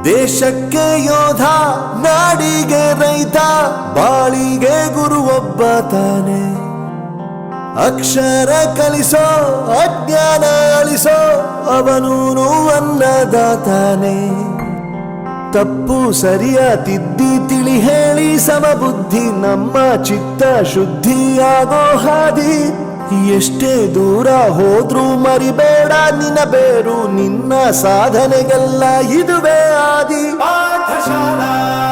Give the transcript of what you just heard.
ದೇಶಕ್ಕೆ ಯೋಧ, ನಾಡಿಗೆ ರೈತ, ಬಾಳಿಗೆ ಗುರು ಒಬ್ಬ ತಾನೆ. ಅಕ್ಷರ ಕಲಿಸೋ, ಅಜ್ಞಾನ ಅಳಿಸೋ, ಅವನೂನು ಅನ್ನದಾತಾನೆ. ತಪ್ಪು ಸರಿಯ ತಿದ್ದಿ ತಿಳಿ ಹೇಳಿ ಸಮಬುದ್ಧಿ ನಮ್ಮ ಚಿತ್ತ ಶುದ್ಧಿಯಾಗೋ ಹಾದಿ. ಎಷ್ಟೇ ದೂರ ಹೋದ್ರೂ ಮರಿಬೇಡ ನಿನ್ನ ಬೇರು, ನಿನ್ನ ಸಾಧನೆಗೆಲ್ಲ ಇದುವೇ ಆದಿ. ಪಾಠಶಾಲಾ